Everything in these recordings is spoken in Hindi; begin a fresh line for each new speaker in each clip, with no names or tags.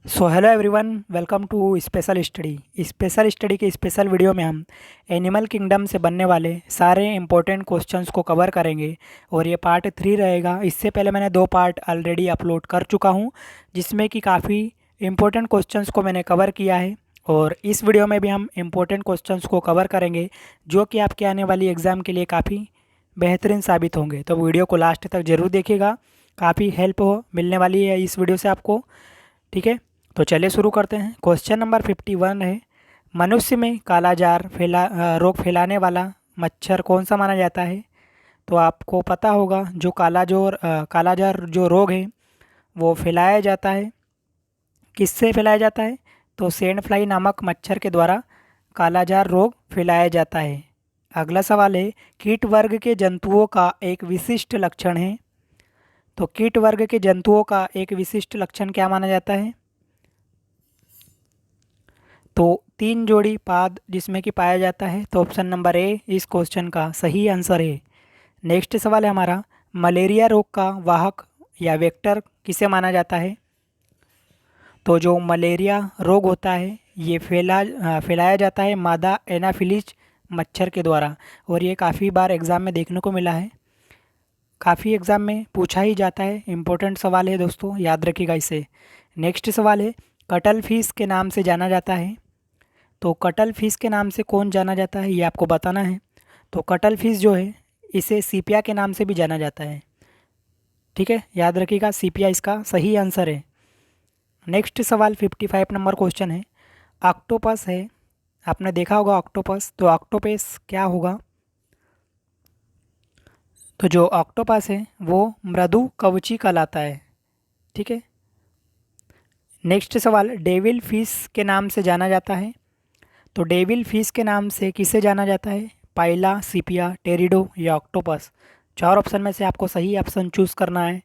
So hello everyone, welcome to special study के स्पेशल वीडियो में हम एनिमल किंगडम से बनने वाले सारे इंपॉर्टेंट क्वेश्चंस को कवर करेंगे और ये पार्ट 3 रहेगा। इससे पहले मैंने 2 पार्ट ऑलरेडी अपलोड कर चुका हूँ जिसमें कि काफ़ी इंपॉर्टेंट क्वेश्चंस को मैंने कवर किया है और इस वीडियो में भी हम इंपॉर्टेंट क्वेश्चंस को कवर करेंगे जो कि आपके आने वाली एग्ज़ाम के लिए काफ़ी बेहतरीन साबित होंगे। तो वीडियो को लास्ट तक ज़रूर देखिएगा, काफ़ी हेल्प मिलने वाली है इस वीडियो से आपको। ठीक है, तो चलिए शुरू करते हैं। क्वेश्चन नंबर 51 है, मनुष्य में कालाजार रोग फैलाने वाला मच्छर कौन सा माना जाता है? तो आपको पता होगा जो कालाजार जो रोग है वो फैलाया जाता है, किससे फैलाया जाता है? तो सैंड फ्लाई नामक मच्छर के द्वारा कालाजार रोग फैलाया जाता है। अगला सवाल है, कीट वर्ग के जंतुओं का एक विशिष्ट लक्षण है। तो कीट वर्ग के जंतुओं का एक विशिष्ट लक्षण क्या माना जाता है? तो 3 जोड़ी पाद जिसमें कि पाया जाता है। तो ऑप्शन नंबर ए इस क्वेश्चन का सही आंसर है। नेक्स्ट सवाल है हमारा, मलेरिया रोग का वाहक या वेक्टर किसे माना जाता है? तो जो मलेरिया रोग होता है ये फैलाया जाता है मादा एनाफिलीज मच्छर के द्वारा और ये काफ़ी बार एग्ज़ाम में देखने को मिला है, काफ़ी एग्ज़ाम में पूछा ही जाता है। इम्पोर्टेंट सवाल है दोस्तों, याद रखिएगा इसे। नेक्स्ट सवाल है, कटल फिश के नाम से जाना जाता है। तो कटल फिश के नाम से कौन जाना जाता है ये आपको बताना है। तो कटल फिश जो है इसे सीपिया के नाम से भी जाना जाता है। ठीक है, याद रखिएगा, सीपिया इसका सही आंसर है। नेक्स्ट सवाल 55 नंबर क्वेश्चन है, ऑक्टोपस है, आपने देखा होगा ऑक्टोपस, तो ऑक्टोपस क्या होगा? तो जो ऑक्टोपस है वो मृदु कवची कहलाता है। ठीक है। नेक्स्ट सवाल, डेविल फिश के नाम से जाना जाता है। तो डेविल फिश के नाम से किसे जाना जाता है? पाइला, सीपिया, टेरिडो या ऑक्टोपस? 4 ऑप्शन में से आपको सही ऑप्शन चूज़ करना है।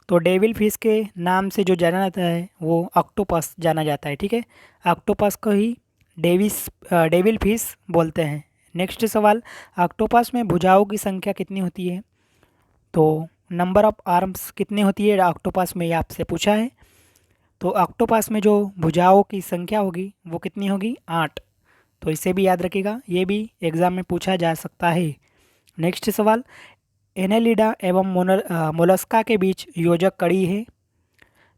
तो डेविल फिश के नाम से जो जाना जाता है वो ऑक्टोपस जाना जाता है। ठीक है, ऑक्टोपस को ही डेविल फिश बोलते हैं। नेक्स्ट सवाल, ऑक्टोपस में भुजाओं की संख्या कितनी होती है? तो नंबर ऑफ आर्म्स कितनी होती है ऑक्टोपस में, ये आपसे पूछा है। तो ऑक्टोपस में जो भुजाओं की संख्या होगी वो कितनी होगी? 8। तो इसे भी याद रखिएगा, ये भी एग्ज़ाम में पूछा जा सकता है। नेक्स्ट सवाल, एनेलिडा एवं मोलस्का के बीच योजक कड़ी है।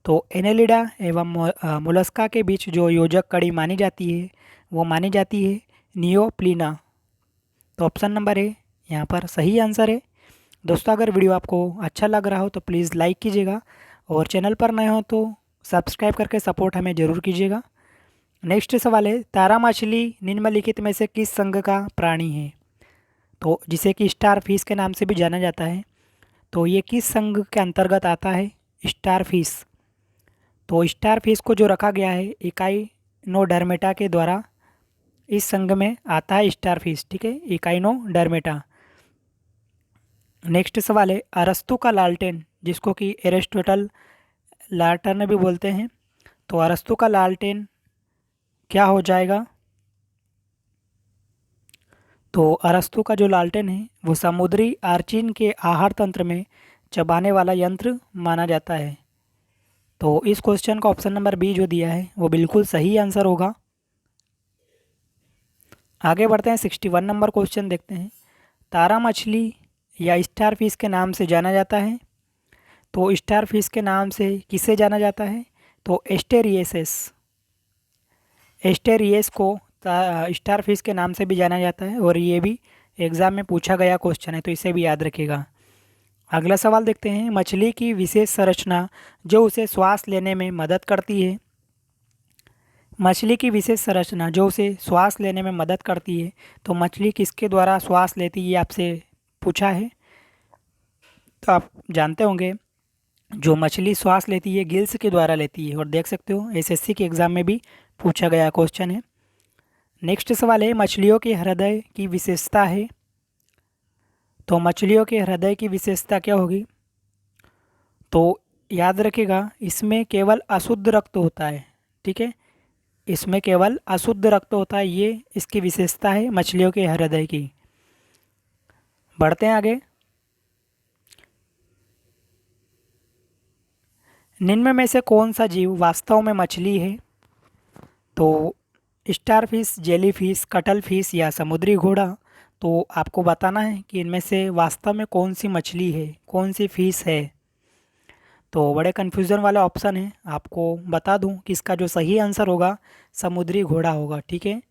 तो एनेलिडा एवं मोलस्का के बीच जो योजक कड़ी मानी जाती है वो मानी जाती है नियोप्लीना। तो ऑप्शन नंबर ए यहाँ पर सही आंसर है। दोस्तों, अगर वीडियो आपको अच्छा लग रहा हो तो प्लीज़ लाइक कीजिएगा और चैनल पर नए हो तो सब्सक्राइब करके सपोर्ट हमें ज़रूर कीजिएगा। नेक्स्ट सवाल है, तारा मछली निम्नलिखित में से किस संघ का प्राणी है? तो जिसे कि स्टार फिश के नाम से भी जाना जाता है, तो ये किस संघ के अंतर्गत आता है? Star fish. तो स्टार फिश को जो रखा गया है इकाइनोडर्मेटा के द्वारा, इस संघ में आता है स्टार फिश। ठीक है, इकाइनोडर्मेटा। नेक्स्ट सवाल है, अरस्तु का लालटेन जिसको कि एरिस्टोटल लालटेन भी बोलते हैं, तो अरस्तु का लालटेन क्या हो जाएगा? तो अरस्तु का जो लालटेन है वो समुद्री आर्चिन के आहार तंत्र में चबाने वाला यंत्र माना जाता है। तो इस क्वेश्चन का ऑप्शन नंबर बी जो दिया है वो बिल्कुल सही आंसर होगा। आगे बढ़ते हैं, 61 नंबर क्वेश्चन देखते हैं, तारा मछली या स्टार फिश के नाम से जाना जाता है। तो स्टार फिश के नाम से किसे जाना जाता है? तो एस्टेरियसेस, एस्टेरियस को स्टार फिश के नाम से भी जाना जाता है और ये भी एग्ज़ाम में पूछा गया क्वेश्चन है, तो इसे भी याद रखिएगा। अगला सवाल देखते हैं, मछली की विशेष संरचना जो उसे श्वास लेने में मदद करती है। मछली की विशेष संरचना जो उसे श्वास लेने में मदद करती है, तो मछली किसके द्वारा श्वास लेती है ये आपसे पूछा है। तो आप जानते होंगे जो मछली श्वास लेती है गिल्स के द्वारा लेती है और देख सकते हो एसएससी के एग्ज़ाम में भी पूछा गया क्वेश्चन है। नेक्स्ट सवाल है, मछलियों के हृदय की विशेषता है। तो मछलियों के हृदय की विशेषता क्या होगी? तो याद रखिएगा, इसमें केवल अशुद्ध रक्त होता है। ठीक है, इसमें केवल अशुद्ध रक्त होता है, ये इसकी विशेषता है मछलियों के हृदय की। बढ़ते हैं आगे। निम्न में से कौन सा जीव वास्तव में मछली है? तो स्टारफिश, जेलीफिश, कटल फिश या समुद्री घोड़ा। तो आपको बताना है कि इनमें से वास्तव में कौन सी मछली है, कौन सी फिश है। तो बड़े कन्फ्यूज़न वाला ऑप्शन है। आपको बता दूं कि इसका जो सही आंसर होगा समुद्री घोड़ा होगा। ठीक है,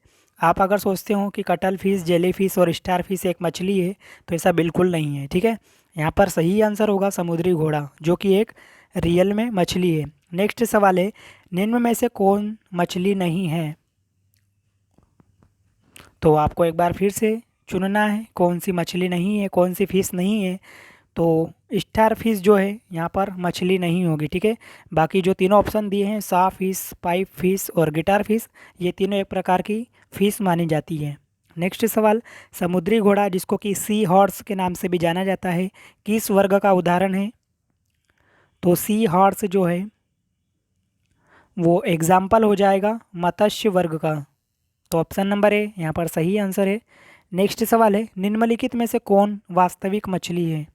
आप अगर सोचते हो कि कटल फिश, जेली फिश और स्टार फिश एक मछली है तो ऐसा बिल्कुल नहीं है। ठीक है, यहाँ पर सही आंसर होगा समुद्री घोड़ा, जो कि एक रियल में मछली है। नेक्स्ट सवाल है, निम्न में से कौन मछली नहीं है? तो आपको एक बार फिर से चुनना है कौन सी मछली नहीं है, कौन सी फिश नहीं है। तो स्टार फिश जो है यहाँ पर मछली नहीं होगी। ठीक है, बाकी जो तीनों ऑप्शन दिए हैं, सा फिश, पाइप फिश और गिटार फिश, ये तीनों एक प्रकार की फिश मानी जाती है। नेक्स्ट सवाल, समुद्री घोड़ा जिसको कि सी हॉर्स के नाम से भी जाना जाता है, किस वर्ग का उदाहरण है? तो सी हॉर्स जो है वो एग्जाम्पल हो जाएगा मत्स्य वर्ग का। तो ऑप्शन नंबर ए यहाँ पर सही आंसर है। नेक्स्ट सवाल है, निम्नलिखित में से कौन वास्तविक मछली है?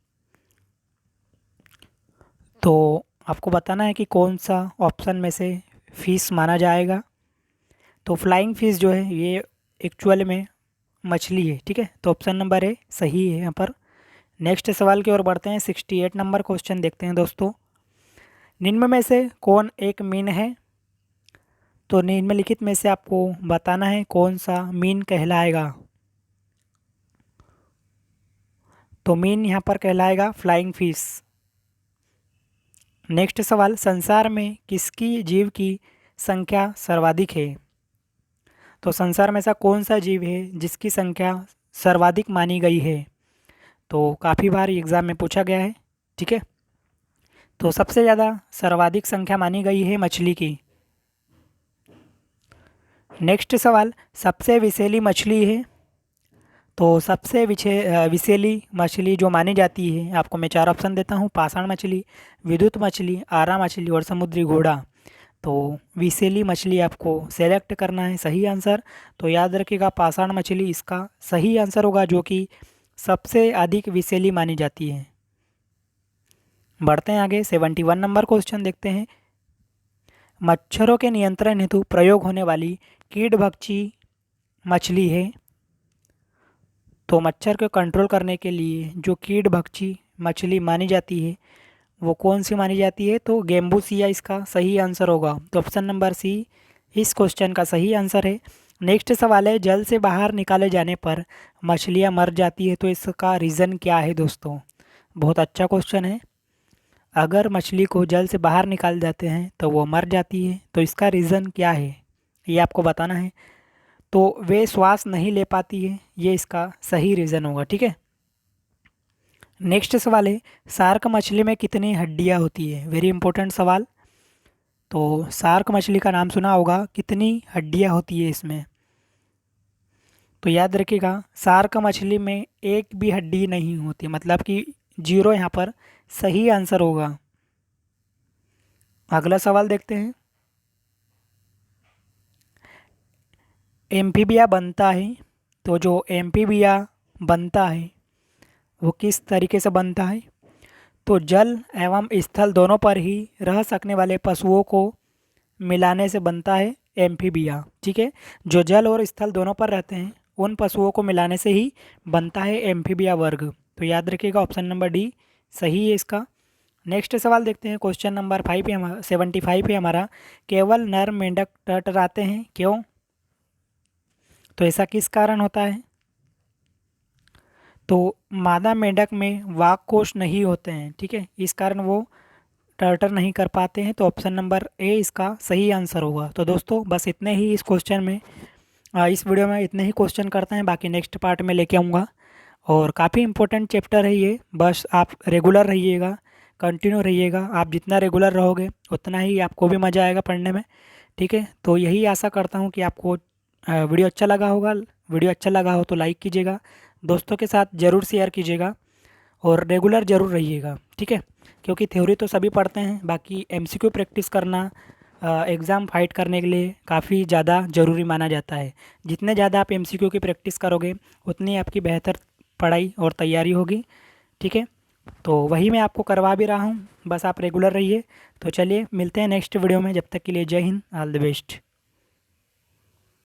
तो आपको बताना है कि कौन सा ऑप्शन में से फिश माना जाएगा। तो फ्लाइंग फिश जो है ये एक्चुअल में मछली है। ठीक है, तो ऑप्शन नंबर ए सही है यहाँ पर। नेक्स्ट सवाल की ओर बढ़ते हैं। 68 नंबर क्वेश्चन देखते हैं दोस्तों। निम्न में से कौन एक मीन है? तो निम्नलिखित में से आपको बताना है कौन सा मीन कहलाएगा। तो मीन यहाँ पर कहलाएगा फ्लाइंग फिश। नेक्स्ट सवाल, संसार में किसकी जीव की संख्या सर्वाधिक है? तो संसार में ऐसा कौन सा जीव है जिसकी संख्या सर्वाधिक मानी गई है? तो काफ़ी बार एग्ज़ाम में पूछा गया है। ठीक है, तो सबसे ज़्यादा सर्वाधिक संख्या मानी गई है मछली की। नेक्स्ट सवाल, सबसे विषैली मछली है। तो सबसे विषैली मछली जो मानी जाती है, आपको मैं चार ऑप्शन देता हूँ, पाषाण मछली, विद्युत मछली, आरा मछली और समुद्री घोड़ा। तो विषैली मछली आपको सेलेक्ट करना है सही आंसर। तो याद रखिएगा पाषाण मछली इसका सही आंसर होगा, जो कि सबसे अधिक विषैली मानी जाती है। बढ़ते हैं आगे। 71 नंबर क्वेश्चन देखते हैं। मच्छरों के नियंत्रण हेतु प्रयोग होने वाली कीड़भक्षी मछली है। तो मच्छर को कंट्रोल करने के लिए जो कीड़भक्षी मछली मानी जाती है वो कौन सी मानी जाती है? तो गेम्बूसिया इसका सही आंसर होगा। तो ऑप्शन नंबर सी इस क्वेश्चन का सही आंसर है। नेक्स्ट सवाल है, जल से बाहर निकाले जाने पर मछलियां मर जाती है, तो इसका रीज़न क्या है दोस्तों? बहुत अच्छा क्वेश्चन है। अगर मछली को जल से बाहर निकाल देते हैं तो वो मर जाती है, तो इसका रीज़न क्या है ये आपको बताना है। तो वे श्वास नहीं ले पाती है, ये इसका सही रीज़न होगा। ठीक है, नेक्स्ट सवाल है, शार्क मछली में कितनी हड्डियाँ होती है? वेरी इंपॉर्टेंट सवाल। तो शार्क मछली का नाम सुना होगा, कितनी हड्डियाँ होती है इसमें? तो याद रखिएगा शार्क मछली में एक भी हड्डी नहीं होती, मतलब कि जीरो यहाँ पर सही आंसर होगा। अगला सवाल देखते हैं। एम्फीबिया बनता है, तो जो एम्फीबिया बनता है वो किस तरीके से बनता है? तो जल एवं स्थल दोनों पर ही रह सकने वाले पशुओं को मिलाने से बनता है एम्फीबिया। ठीक है, जो जल और स्थल दोनों पर रहते हैं उन पशुओं को मिलाने से ही बनता है एम्फीबिया वर्ग। तो याद रखिएगा ऑप्शन नंबर डी सही है इसका। नेक्स्ट सवाल देखते हैं। क्वेश्चन नंबर 5 है हमारा, 75 है हमारा। केवल नर मेंढक टर्टराते हैं, क्यों? तो ऐसा किस कारण होता है? तो मादा मेंढक में वाक कोष नहीं होते हैं। ठीक है, इस कारण वो टर्टर नहीं कर पाते हैं। तो ऑप्शन नंबर ए इसका सही आंसर होगा। तो दोस्तों बस इतने ही इस क्वेश्चन में, इस वीडियो में इतने ही क्वेश्चन करते हैं, बाकी नेक्स्ट पार्ट में लेके आऊँगा। और काफ़ी इंपॉर्टेंट चैप्टर है ये, बस आप रेगुलर रहिएगा, कंटिन्यू रहिएगा। आप जितना रेगुलर रहोगे उतना ही आपको भी मज़ा आएगा पढ़ने में। ठीक है, तो यही आशा करता हूँ कि आपको वीडियो अच्छा लगा होगा। वीडियो अच्छा लगा हो तो लाइक कीजिएगा, दोस्तों के साथ ज़रूर शेयर कीजिएगा और रेगुलर ज़रूर रहिएगा। ठीक है, क्योंकि थ्योरी तो सभी पढ़ते हैं, बाकी एमसीक्यू प्रैक्टिस करना एग्ज़ाम फाइट करने के लिए काफ़ी ज़्यादा ज़रूरी माना जाता है। जितने ज़्यादा आप एमसीक्यू की प्रैक्टिस करोगे उतनी आपकी बेहतर पढ़ाई और तैयारी होगी। ठीक है, तो वही मैं आपको करवा भी रहा हूँ, बस आप रेगुलर रहिए। तो चलिए मिलते हैं नेक्स्ट वीडियो में, जब तक के लिए जय हिंद, ऑल द बेस्ट।